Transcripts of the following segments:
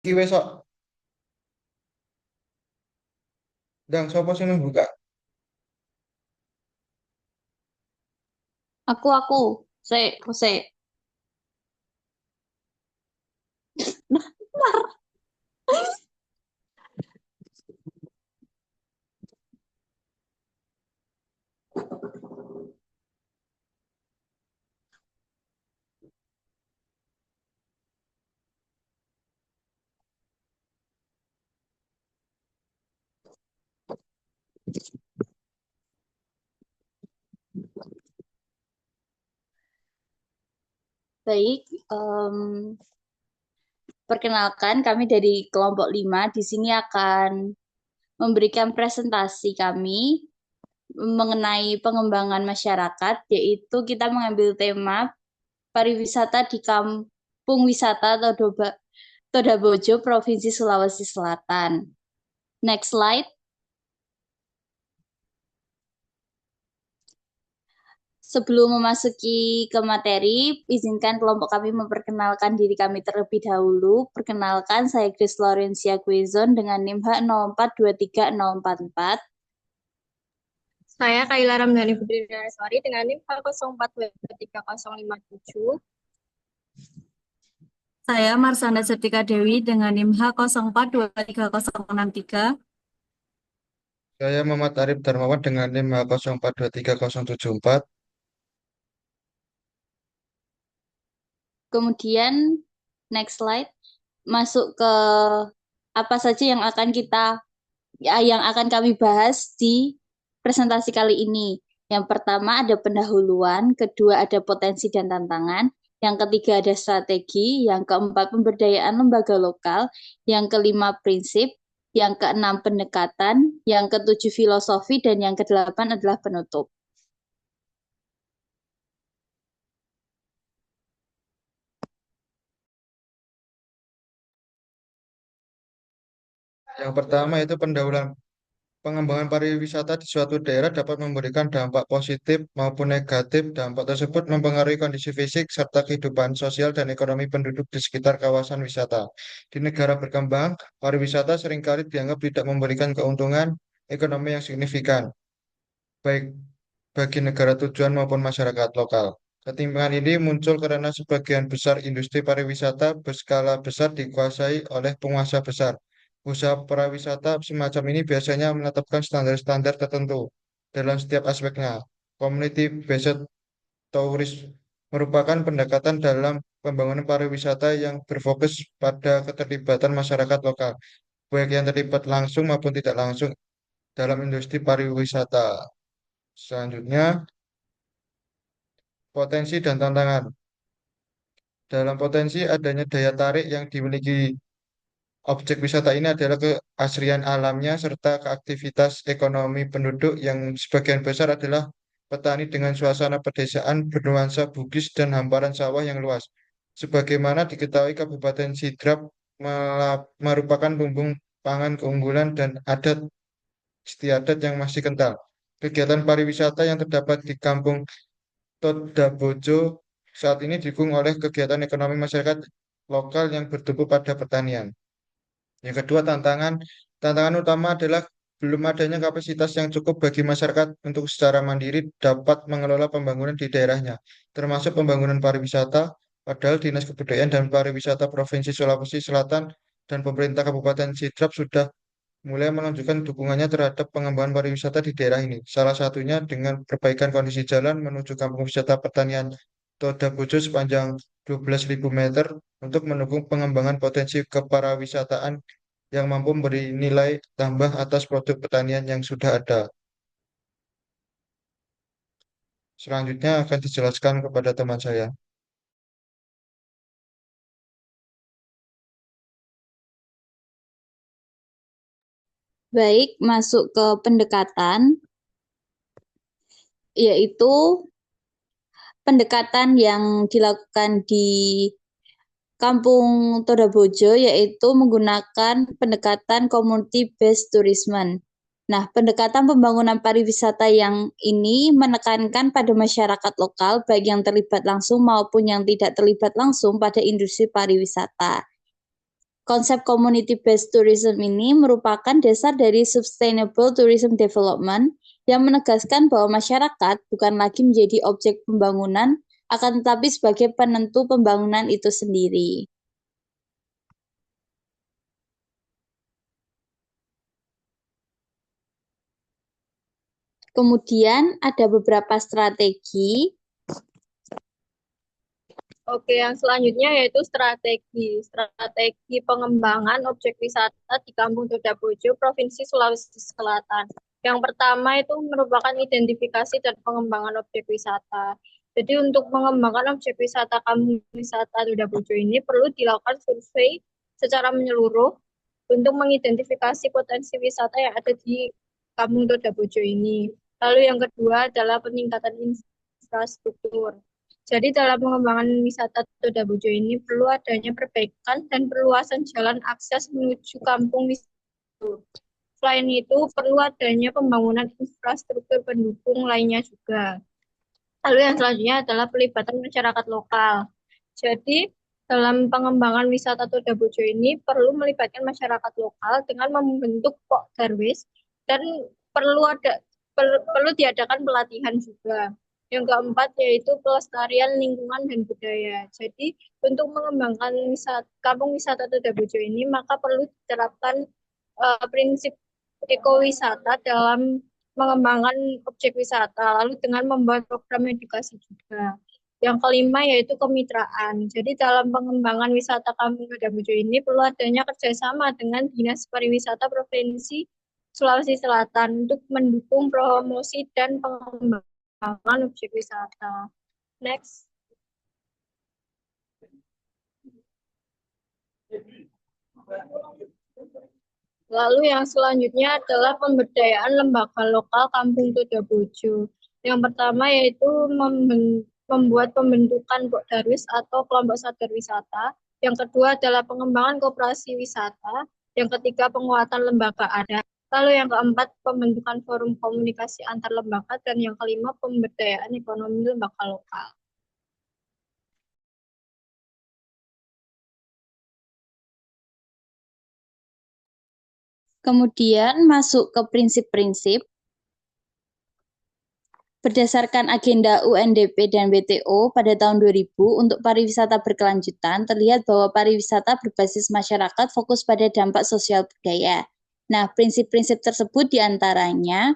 Iki besok, ndang sapa sing buka? Aku, Jose. Baik, perkenalkan kami dari kelompok 5 di sini akan memberikan presentasi kami mengenai pengembangan masyarakat, yaitu kita mengambil tema pariwisata di Kampung Wisata Todabojo, Provinsi Sulawesi Selatan. Next slide. Sebelum memasuki ke materi, izinkan kelompok kami memperkenalkan diri kami terlebih dahulu. Perkenalkan, saya Grace Laurencia Quezon dengan NIM H042364. Saya Kaila Ramdhani Putri Daraswari dengan NIM H04233057. Saya Marsanda Septika Dewi dengan NIM H04236063. Saya Muhammad Arif Darmawan dengan NIM H04237074. Kemudian, next slide. Masuk ke apa saja yang akan kami bahas di presentasi kali ini. Yang pertama ada pendahuluan, kedua ada potensi dan tantangan, yang ketiga ada strategi, yang keempat pemberdayaan lembaga lokal, yang kelima prinsip, yang keenam pendekatan, yang ketujuh filosofi, dan yang kedelapan adalah penutup. Yang pertama itu pendahuluan. Pengembangan pariwisata di suatu daerah dapat memberikan dampak positif maupun negatif. Dampak tersebut mempengaruhi kondisi fisik serta kehidupan sosial dan ekonomi penduduk di sekitar kawasan wisata. Di negara berkembang, pariwisata seringkali dianggap tidak memberikan keuntungan ekonomi yang signifikan, baik bagi negara tujuan maupun masyarakat lokal. Ketimpangan ini muncul karena sebagian besar industri pariwisata berskala besar dikuasai oleh penguasa besar. Usaha pariwisata semacam ini biasanya menetapkan standar-standar tertentu dalam setiap aspeknya. Community-based tourism merupakan pendekatan dalam pembangunan pariwisata yang berfokus pada keterlibatan masyarakat lokal, baik yang terlibat langsung maupun tidak langsung dalam industri pariwisata. Selanjutnya, potensi dan tantangan. Dalam potensi adanya daya tarik yang dimiliki objek wisata ini adalah keasrian alamnya serta keaktivitas ekonomi penduduk yang sebagian besar adalah petani dengan suasana pedesaan bernuansa Bugis dan hamparan sawah yang luas. Sebagaimana diketahui Kabupaten Sidrap merupakan lumbung pangan keunggulan dan adat istiadat yang masih kental. Kegiatan pariwisata yang terdapat di Kampung Todabojo saat ini didukung oleh kegiatan ekonomi masyarakat lokal yang bertumpu pada pertanian. Yang kedua, tantangan utama adalah belum adanya kapasitas yang cukup bagi masyarakat untuk secara mandiri dapat mengelola pembangunan di daerahnya, termasuk pembangunan pariwisata, padahal Dinas Kebudayaan dan Pariwisata Provinsi Sulawesi Selatan dan pemerintah Kabupaten Sidrap sudah mulai menunjukkan dukungannya terhadap pengembangan pariwisata di daerah ini. Salah satunya dengan perbaikan kondisi jalan menuju kampung wisata pertanian Todabojo sepanjang 12.000 meter untuk mendukung pengembangan potensi kepariwisataan yang mampu memberi nilai tambah atas produk pertanian yang sudah ada. Selanjutnya akan dijelaskan kepada teman saya. Baik, masuk ke pendekatan, yaitu pendekatan yang dilakukan di Kampung Todabojo, yaitu menggunakan pendekatan community based tourism. Nah, pendekatan pembangunan pariwisata yang ini menekankan pada masyarakat lokal, baik yang terlibat langsung maupun yang tidak terlibat langsung pada industri pariwisata. Konsep community-based tourism ini merupakan dasar dari sustainable tourism development yang menegaskan bahwa masyarakat bukan lagi menjadi objek pembangunan, akan tetapi sebagai penentu pembangunan itu sendiri. Kemudian ada beberapa strategi. Oke, yang selanjutnya yaitu strategi pengembangan objek wisata di Kampung Dodabojo, Provinsi Sulawesi Selatan. Yang pertama itu merupakan identifikasi dan pengembangan objek wisata. Jadi untuk mengembangkan objek wisata Kampung Wisata Dodabojo ini perlu dilakukan survei secara menyeluruh untuk mengidentifikasi potensi wisata yang ada di Kampung Dodabojo ini. Lalu yang kedua adalah peningkatan infrastruktur. Jadi dalam pengembangan wisata Dodabojo ini perlu adanya perbaikan dan perluasan jalan akses menuju kampung wisata. Selain itu perlu adanya pembangunan infrastruktur pendukung lainnya juga. Lalu yang selanjutnya adalah pelibatan masyarakat lokal. Jadi dalam pengembangan wisata Dodabojo ini perlu melibatkan masyarakat lokal dengan membentuk Pokdarwis dan perlu diadakan pelatihan juga. Yang keempat yaitu pelestarian lingkungan dan budaya. Jadi untuk mengembangkan kampung wisata Dodabojo ini maka perlu diterapkan prinsip ekowisata dalam mengembangkan objek wisata, lalu dengan membuat program edukasi juga. Yang kelima yaitu kemitraan. Jadi dalam pengembangan wisata Kampung Dodabojo ini perlu adanya kerjasama dengan Dinas Pariwisata Provinsi Sulawesi Selatan untuk mendukung promosi dan pengembangan objek wisata. Next. Lalu yang selanjutnya adalah pemberdayaan lembaga lokal Kampung Dodabojo. Yang pertama yaitu membuat pembentukan Pokdarwis atau kelompok sadar wisata. Yang kedua adalah pengembangan koperasi wisata. Yang ketiga penguatan lembaga adat. Lalu yang keempat pembentukan forum komunikasi antar lembaga. Dan yang kelima pemberdayaan ekonomi lembaga lokal. Kemudian masuk ke prinsip-prinsip. Berdasarkan agenda UNDP dan WTO pada tahun 2000 untuk pariwisata berkelanjutan, terlihat bahwa pariwisata berbasis masyarakat fokus pada dampak sosial budaya. Nah, prinsip-prinsip tersebut diantaranya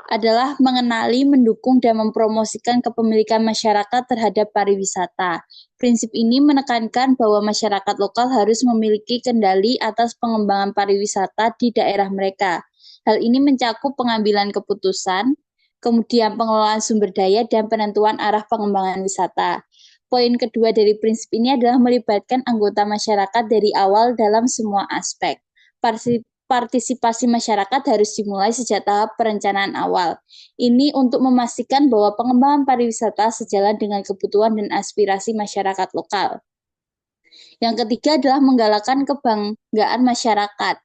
adalah mengenali, mendukung, dan mempromosikan kepemilikan masyarakat terhadap pariwisata. Prinsip ini menekankan bahwa masyarakat lokal harus memiliki kendali atas pengembangan pariwisata di daerah mereka. Hal ini mencakup pengambilan keputusan, kemudian pengelolaan sumber daya, dan penentuan arah pengembangan wisata. Poin kedua dari prinsip ini adalah melibatkan anggota masyarakat dari awal dalam semua aspek. Partisipasi masyarakat harus dimulai sejak tahap perencanaan awal. Ini untuk memastikan bahwa pengembangan pariwisata sejalan dengan kebutuhan dan aspirasi masyarakat lokal. Yang ketiga adalah menggalakkan kebanggaan masyarakat.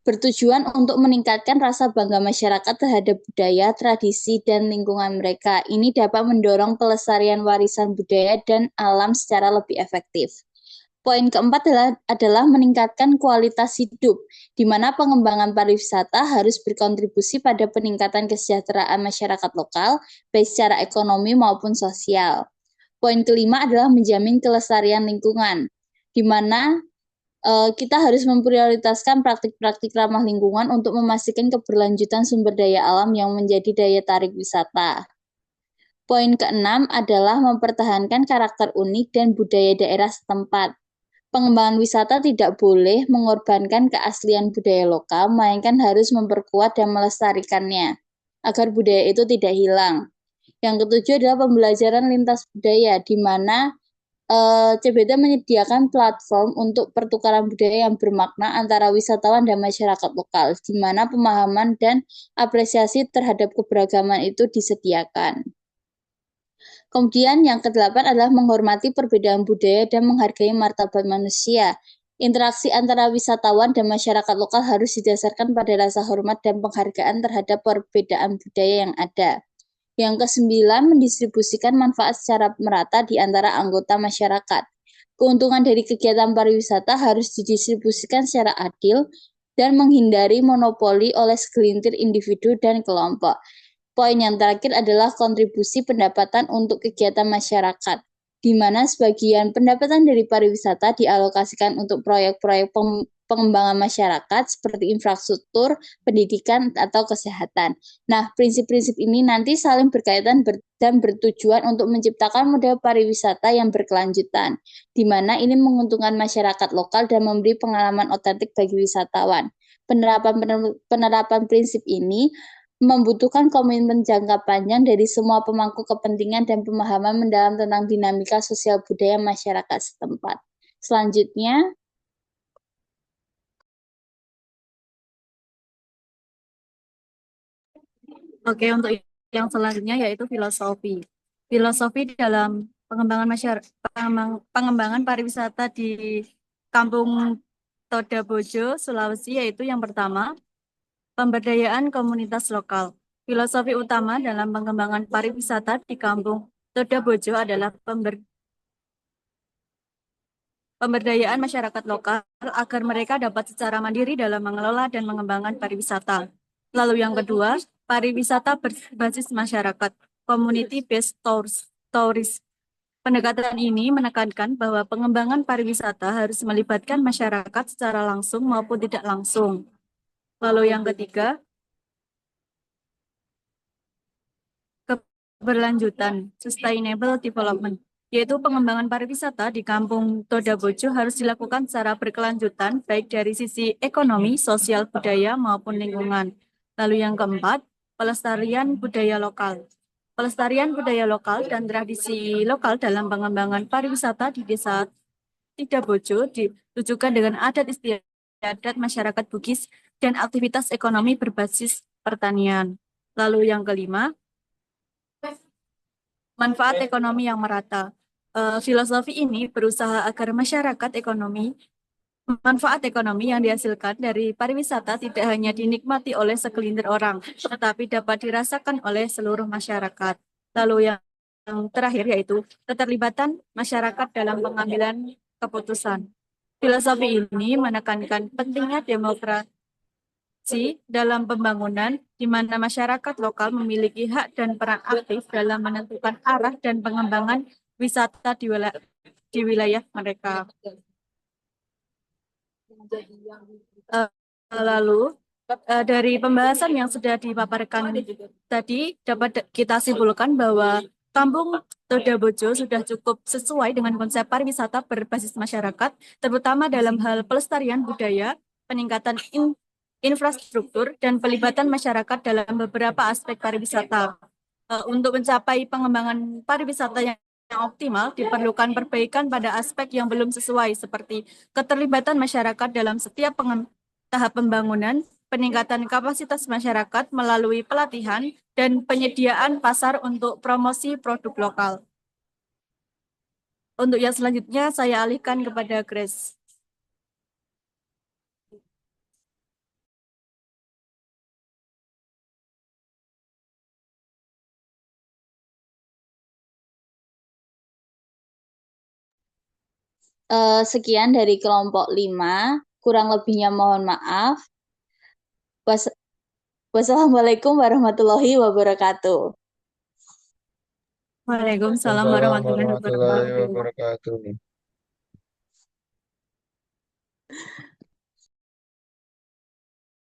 Bertujuan untuk meningkatkan rasa bangga masyarakat terhadap budaya, tradisi, dan lingkungan mereka. Ini dapat mendorong pelestarian warisan budaya dan alam secara lebih efektif. Poin keempat adalah meningkatkan kualitas hidup, di mana pengembangan pariwisata harus berkontribusi pada peningkatan kesejahteraan masyarakat lokal, baik secara ekonomi maupun sosial. Poin kelima adalah menjamin kelestarian lingkungan, di mana kita harus memprioritaskan praktik-praktik ramah lingkungan untuk memastikan keberlanjutan sumber daya alam yang menjadi daya tarik wisata. Poin keenam adalah mempertahankan karakter unik dan budaya daerah setempat. Pengembangan wisata tidak boleh mengorbankan keaslian budaya lokal, melainkan harus memperkuat dan melestarikannya, agar budaya itu tidak hilang. Yang ketujuh adalah pembelajaran lintas budaya, di mana CBT menyediakan platform untuk pertukaran budaya yang bermakna antara wisatawan dan masyarakat lokal, di mana pemahaman dan apresiasi terhadap keberagaman itu disediakan. Kemudian yang kedelapan adalah menghormati perbedaan budaya dan menghargai martabat manusia. Interaksi antara wisatawan dan masyarakat lokal harus didasarkan pada rasa hormat dan penghargaan terhadap perbedaan budaya yang ada. Yang kesembilan, mendistribusikan manfaat secara merata di antara anggota masyarakat. Keuntungan dari kegiatan pariwisata harus didistribusikan secara adil dan menghindari monopoli oleh segelintir individu dan kelompok. Poin yang terakhir adalah kontribusi pendapatan untuk kegiatan masyarakat, di mana sebagian pendapatan dari pariwisata dialokasikan untuk proyek-proyek pengembangan masyarakat seperti infrastruktur, pendidikan, atau kesehatan. Nah, prinsip-prinsip ini nanti saling berkaitan dan bertujuan untuk menciptakan model pariwisata yang berkelanjutan, di mana ini menguntungkan masyarakat lokal dan memberi pengalaman otentik bagi wisatawan. Penerapan prinsip ini membutuhkan komitmen jangka panjang dari semua pemangku kepentingan dan pemahaman mendalam tentang dinamika sosial budaya masyarakat setempat. Selanjutnya, Oke, untuk yang selanjutnya yaitu filosofi. Filosofi dalam pengembangan masyarakat, pengembangan pariwisata di Kampung Toda Bojo, Sulawesi, yaitu yang pertama, pemberdayaan komunitas lokal. Filosofi utama dalam pengembangan pariwisata di Kampung Toda Bojo adalah pemberdayaan masyarakat lokal agar mereka dapat secara mandiri dalam mengelola dan mengembangkan pariwisata. Lalu yang kedua, pariwisata berbasis masyarakat, community-based tourism. Pendekatan ini menekankan bahwa pengembangan pariwisata harus melibatkan masyarakat secara langsung maupun tidak langsung. Lalu yang ketiga, keberlanjutan, sustainable development, yaitu pengembangan pariwisata di Kampung Toda Bojo harus dilakukan secara berkelanjutan, baik dari sisi ekonomi, sosial, budaya, maupun lingkungan. Lalu yang keempat, pelestarian budaya lokal. Pelestarian budaya lokal dan tradisi lokal dalam pengembangan pariwisata di Desa Toda Bojo ditujukan dengan adat istiadat masyarakat Bugis dan aktivitas ekonomi berbasis pertanian. Lalu yang kelima, manfaat ekonomi yang merata. Filosofi ini berusaha agar manfaat ekonomi yang dihasilkan dari pariwisata tidak hanya dinikmati oleh segelintir orang, tetapi dapat dirasakan oleh seluruh masyarakat. Lalu yang terakhir yaitu keterlibatan masyarakat dalam pengambilan keputusan. Filosofi ini menekankan pentingnya demokrasi dalam pembangunan, di mana masyarakat lokal memiliki hak dan peran aktif dalam menentukan arah dan pengembangan wisata di wilayah mereka. Lalu, dari pembahasan yang sudah dipaparkan tadi, dapat kita simpulkan bahwa Kampung Toda Bojo sudah cukup sesuai dengan konsep pariwisata berbasis masyarakat, terutama dalam hal pelestarian budaya, peningkatan infrastruktur, dan pelibatan masyarakat dalam beberapa aspek pariwisata. Untuk mencapai pengembangan pariwisata yang optimal, diperlukan perbaikan pada aspek yang belum sesuai, seperti keterlibatan masyarakat dalam setiap tahap pembangunan, peningkatan kapasitas masyarakat melalui pelatihan, dan penyediaan pasar untuk promosi produk lokal. Untuk yang selanjutnya, saya alihkan kepada Grace. Sekian dari kelompok 5. Kurang lebihnya mohon maaf. Wassalamualaikum warahmatullahi wabarakatuh. Waalaikumsalam Waalaikumsalam warahmatullahi warahmatullahi wabarakatuh. wabarakatuh.